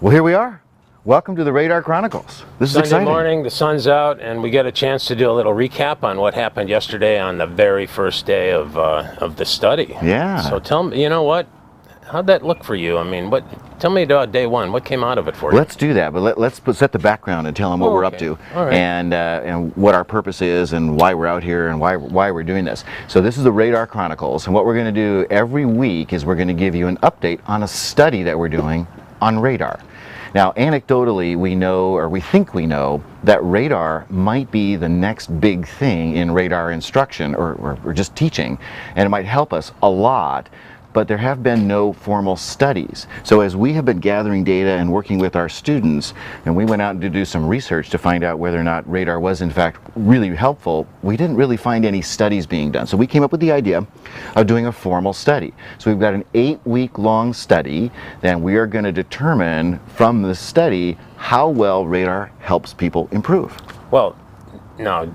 Well, here we are. Welcome to the Radar Chronicles. This is Sunday exciting. morning, the sun's out, and we get a chance to do a little recap on what happened yesterday on the very first day of the study. Yeah. So tell me, you know what? How'd that look for you? I mean, tell me about day one. What came out of it for you? Let's do that, but let's set the background and tell them what we're up to, All right. and what our purpose is, and why we're out here, and why we're doing this. So this is the Radar Chronicles, and what we're going to do every week is we're going to give you an update on a study that we're doing on radar. Now, anecdotally, we know, or we think we know, that radar might be the next big thing in radar instruction or just teaching, and it might help us a lot, but there have been no formal studies. So as we have been gathering data and working with our students, and we went out to do some research to find out whether or not radar was in fact really helpful, we didn't really find any studies being done. So we came up with the idea of doing a formal study. So we've got an 8-week-long study, then we are going to determine from the study how well radar helps people improve. Well, now,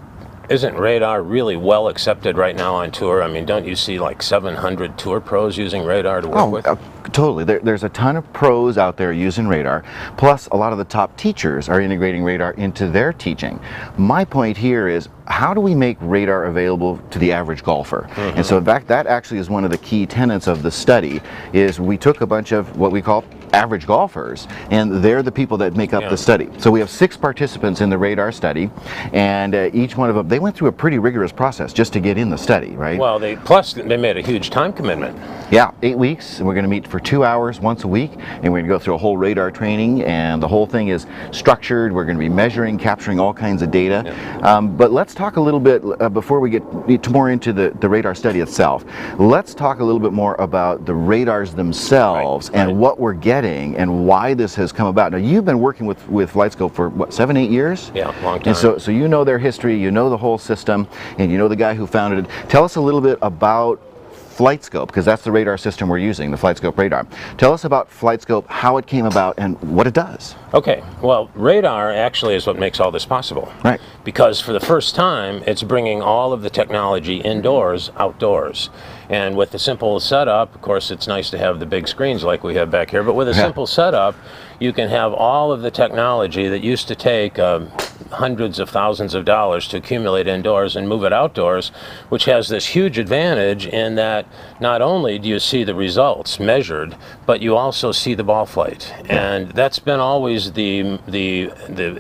isn't radar really well accepted right now on tour? I mean, don't you see like 700 tour pros using radar to work with? Totally. There's a ton of pros out there using radar, plus a lot of the top teachers are integrating radar into their teaching. My point here is, how do we make radar available to the average golfer? Mm-hmm. And so in fact, that actually is one of the key tenets of the study, is we took a bunch of what we call average golfers, and they're the people that make up the study. So we have 6 participants in the radar study, and each one of them, they went through a pretty rigorous process just to get in the study, right? Well, plus they made a huge time commitment. Yeah, 8 weeks, and we're going to meet for 2 hours once a week, and we're going to go through a whole radar training, and the whole thing is structured. We're going to be measuring, capturing all kinds of data. Yeah. But let's talk a little bit, before we get more into the radar study itself, let's talk a little bit more about the radars themselves, and what we're getting and why this has come about. Now, you've been working with Flightscope for what, 7-8 years? Yeah, long time. And so you know their history, you know the whole system, and you know the guy who founded it. Tell us a little bit about Flightscope, because that's the radar system we're using, the Flightscope radar. Tell us about Flightscope, how it came about, and what it does. Okay, well, radar actually is what makes all this possible. Right. Because for the first time, it's bringing all of the technology indoors, outdoors. And with the simple setup, of course, it's nice to have the big screens like we have back here, but with a simple setup, you can have all of the technology that used to take hundreds of thousands of dollars to accumulate indoors and move it outdoors, which has this huge advantage in that not only do you see the results measured, but you also see the ball flight. And that's been always the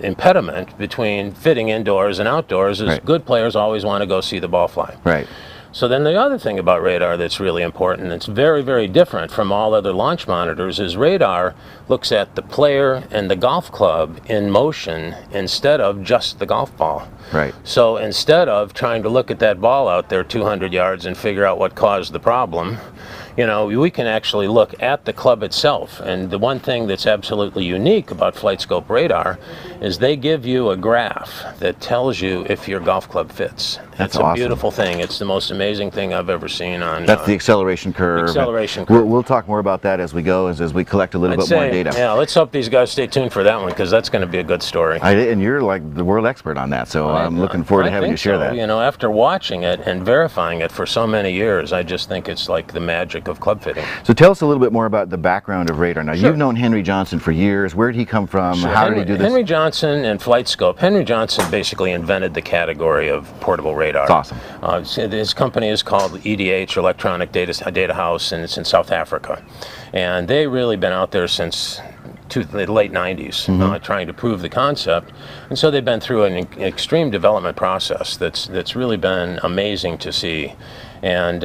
impediment between fitting indoors and outdoors, is good players always want to go see the ball fly. Right. So then the other thing about radar that's really important, it's very, very different from all other launch monitors, is radar looks at the player and the golf club in motion instead of just the golf ball. Right. So instead of trying to look at that ball out there 200 yards and figure out what caused the problem, you know, we can actually look at the club itself. And the one thing that's absolutely unique about Flightscope radar is they give you a graph that tells you if your golf club fits. That's a awesome. Beautiful thing. It's the most amazing thing I've ever seen on. That's the acceleration curve. Acceleration curve. We'll talk more about that as we go, as we collect a little bit more data. Yeah, let's hope these guys stay tuned for that one, because that's going to be a good story. And you're like the world expert on that, so I'm looking forward to having you share that. You know, after watching it and verifying it for so many years, I just think it's like the magic of club fitting. So tell us a little bit more about the background of radar. Now, you've known Henry Johnson for years. Where did he come from? How did he do this? Henry Johnson and Flightscope. Henry Johnson basically invented the category of portable radar. That's awesome. His company is called EDH, Electronic Data House, and it's in South Africa. And they've really been out there since the late 90s, trying to prove the concept. And so they've been through an extreme development process that's really been amazing to see. And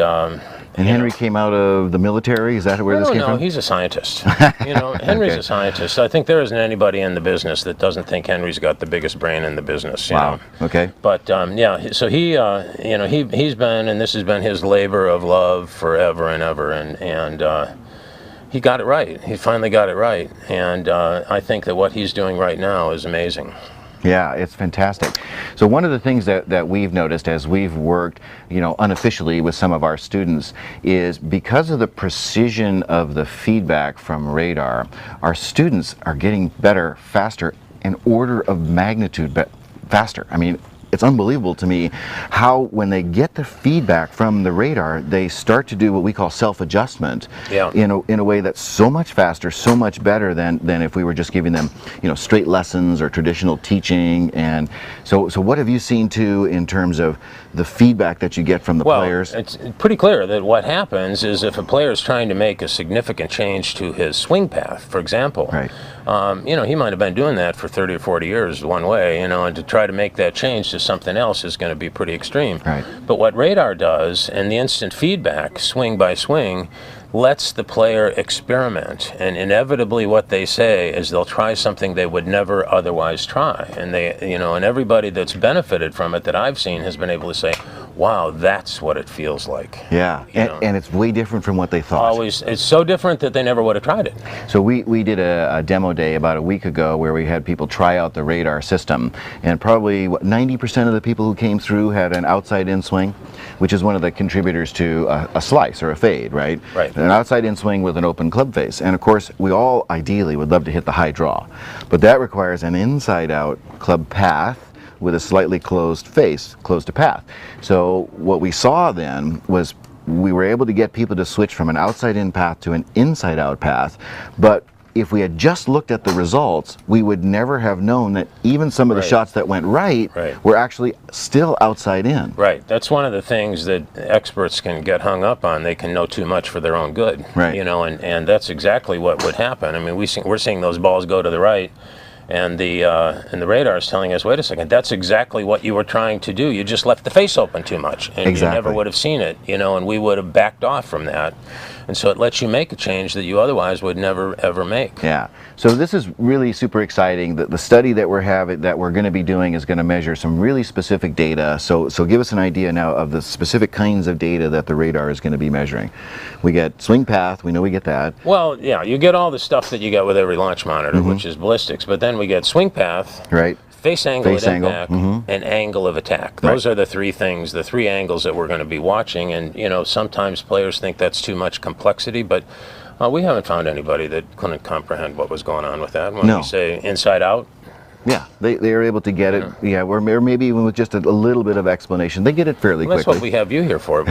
Henry came out of the military? Is that where this came from? No, he's a scientist. You know, Henry's a scientist. I think there isn't anybody in the business that doesn't think Henry's got the biggest brain in the business. You know? Okay. But yeah, so he, you know, he's been, and this has been his labor of love forever and ever, and he got it right. He finally got it right, and I think that what he's doing right now is amazing. Yeah, it's fantastic. So one of the things that we've noticed as we've worked, you know, unofficially with some of our students, is because of the precision of the feedback from radar, our students are getting better, faster, an order of magnitude faster. I mean, it's unbelievable to me how when they get the feedback from the radar, they start to do what we call self-adjustment in a way that's so much faster, so much better than if we were just giving them, you know, straight lessons or traditional teaching. And so what have you seen too in terms of the feedback that you get from the players? It's pretty clear that what happens is if a player is trying to make a significant change to his swing path, for example, right. You know, he might have been doing that for 30 or 40 years one way, you know, and to try to make that change to something else is going to be pretty extreme. Right. But what radar does, and the instant feedback, swing by swing, lets the player experiment, and inevitably what they say is they'll try something they would never otherwise try, and they, you know, and everybody that's benefited from it that I've seen has been able to say, wow, that's what it feels like. Yeah, and it's way different from what they thought. Always, it's so different that they never would have tried it. So we did a demo day about a week ago where we had people try out the radar system, and probably 90% of the people who came through had an outside-in swing, which is one of the contributors to a slice or a fade, right? Right. An outside-in swing with an open club face. And of course, we all ideally would love to hit the high draw, but that requires an inside-out club path with a slightly closed face, closed to path. So what we saw then was we were able to get people to switch from an outside-in path to an inside-out path, but if we had just looked at the results, we would never have known that even some of the shots that went right were actually still outside in. Right. That's one of the things that experts can get hung up on. They can know too much for their own good. Right. You know, and that's exactly what would happen. I mean, we're seeing those balls go to the right, and the radar is telling us, wait a second, that's exactly what you were trying to do. You just left the face open too much, and you never would have seen it, you know, and we would have backed off from that. And so it lets you make a change that you otherwise would never ever make. Yeah. So this is really super exciting. The study that we're going to be doing is going to measure some really specific data. So give us an idea now of the specific kinds of data that the radar is going to be measuring. We get swing path. We know we get that. Well, yeah, you get all the stuff that you get with every launch monitor, which is ballistics. But then we get swing path. Right. Face angle at impact, and angle of attack. Those are the three things, the three angles that we're going to be watching. And, you know, sometimes players think that's too much complexity, but we haven't found anybody that couldn't comprehend what was going on with that. When we say inside out, yeah, they are able to get it. Yeah, or maybe even with just a little bit of explanation, they get it fairly quickly. That's what we have you here for.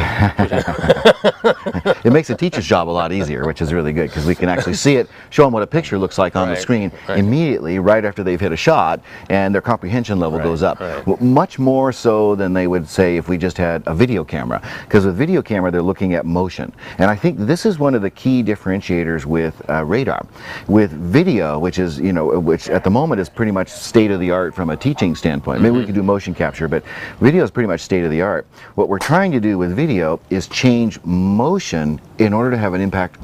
It makes the teacher's job a lot easier, which is really good because we can actually see it, show them what a picture looks like on the screen immediately, right after they've hit a shot, and their comprehension level goes up. Well, much more so than they would say if we just had a video camera, because with video camera they're looking at motion, and I think this is one of the key differentiators with radar. With video, which is, you know, which at the moment is pretty much state of the art from a teaching standpoint. Maybe we could do motion capture, but video is pretty much state of the art. What we're trying to do with video is change motion in order to have an impact,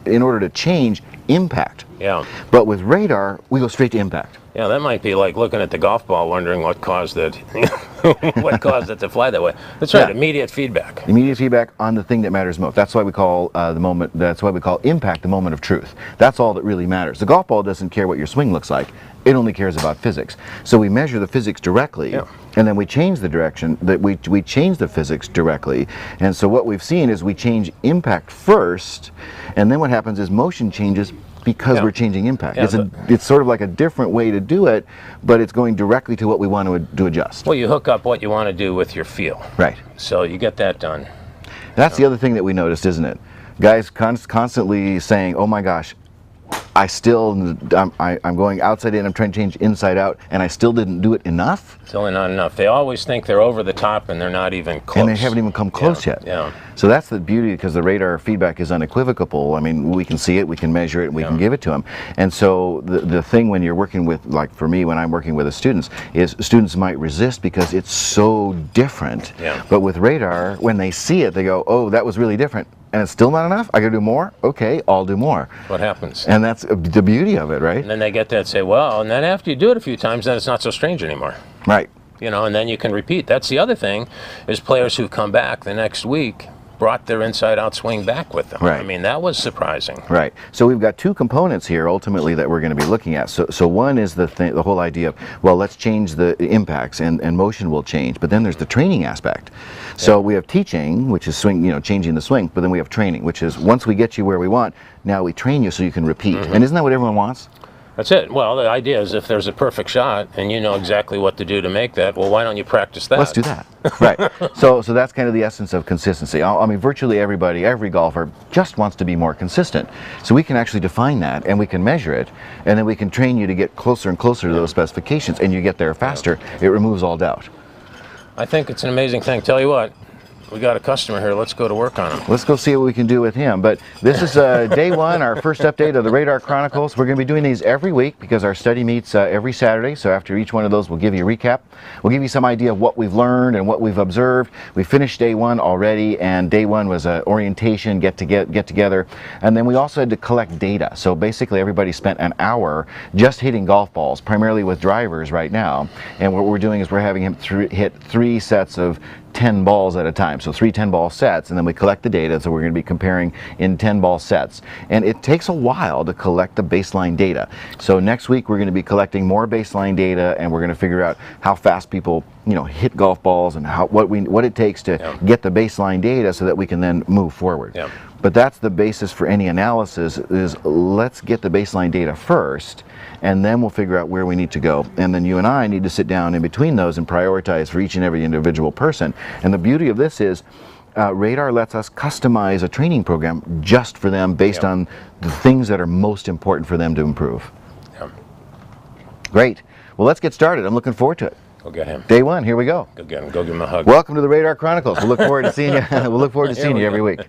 in order to change impact. Yeah. But with radar, we go straight to impact. Yeah, that might be like looking at the golf ball, wondering what caused it, what caused it to fly that way. That's right. Immediate feedback. Immediate feedback on the thing that matters most. That's why we call the moment. That's why we call impact the moment of truth. That's all that really matters. The golf ball doesn't care what your swing looks like. It only cares about physics. So we measure the physics directly, and then we change the direction. That we change the physics directly. And so what we've seen is we change impact first, and then what happens is motion changes because we're changing impact. It's sort of like a different way to do it, but it's going directly to what we want to adjust. Well, you hook up what you want to do with your feel. Right. So you get that done. That's the other thing that we noticed, isn't it? Guys constantly saying, oh my gosh, I'm going outside in, I'm trying to change inside out, and I still didn't do it enough? It's only not enough. They always think they're over the top, and they're not even close. And they haven't even come close yet. Yeah. So that's the beauty, because the radar feedback is unequivocal. I mean, we can see it, we can measure it, we can give it to them. And so the thing when you're working with, like for me, when I'm working with the students, is students might resist because it's so different. Yeah. But with radar, when they see it, they go, oh, that was really different. And it's still not enough? I gotta do more? Okay, I'll do more. What happens? And that's the beauty of it, right? And then they get that, say, well, and then after you do it a few times, then it's not so strange anymore. Right. You know, and then you can repeat. That's the other thing, is players who come back the next week brought their inside-out swing back with them. Right. I mean, that was surprising. Right. So we've got two components here, ultimately, that we're going to be looking at. So one is the whole idea of, well, let's change the impacts, and motion will change. But then there's the training aspect. So we have teaching, which is swing, you know, changing the swing. But then we have training, which is once we get you where we want, now we train you so you can repeat. And isn't that what everyone wants? That's it. Well, the idea is if there's a perfect shot and you know exactly what to do to make that, well, why don't you practice that? Let's do that. Right. So that's kind of the essence of consistency. I mean, virtually everybody, every golfer just wants to be more consistent. So we can actually define that, and we can measure it, and then we can train you to get closer and closer to those specifications, and you get there faster. It removes all doubt. I think it's an amazing thing. Tell you what, we got a customer here. Let's go to work on him. Let's go see what we can do with him. But this is day one, our first update of the Radar Chronicles. We're going to be doing these every week because our study meets every Saturday. So after each one of those, we'll give you a recap. We'll give you some idea of what we've learned and what we've observed. We finished day one already, and day one was an orientation, get together. And then we also had to collect data. So basically everybody spent an hour just hitting golf balls, primarily with drivers right now. And what we're doing is we're having him hit 3 sets of 10 balls at a time, so 3 10-ball sets, and then we collect the data, so we're going to be comparing in 10-ball sets. And it takes a while to collect the baseline data. So next week we're going to be collecting more baseline data, and we're going to figure out how fast people, you know, hit golf balls and what it takes to get the baseline data so that we can then move forward. Yeah. But that's the basis for any analysis, is let's get the baseline data first, and then we'll figure out where we need to go. And then you and I need to sit down in between those and prioritize for each and every individual person. And the beauty of this is Radar lets us customize a training program just for them based on the things that are most important for them to improve. Yeah. Great. Well, let's get started. I'm looking forward to it. Go get him. Day one, here we go. Go get him. Go give him a hug. Welcome to the Radar Chronicles. We'll look forward to seeing you. We'll look forward to seeing you every week.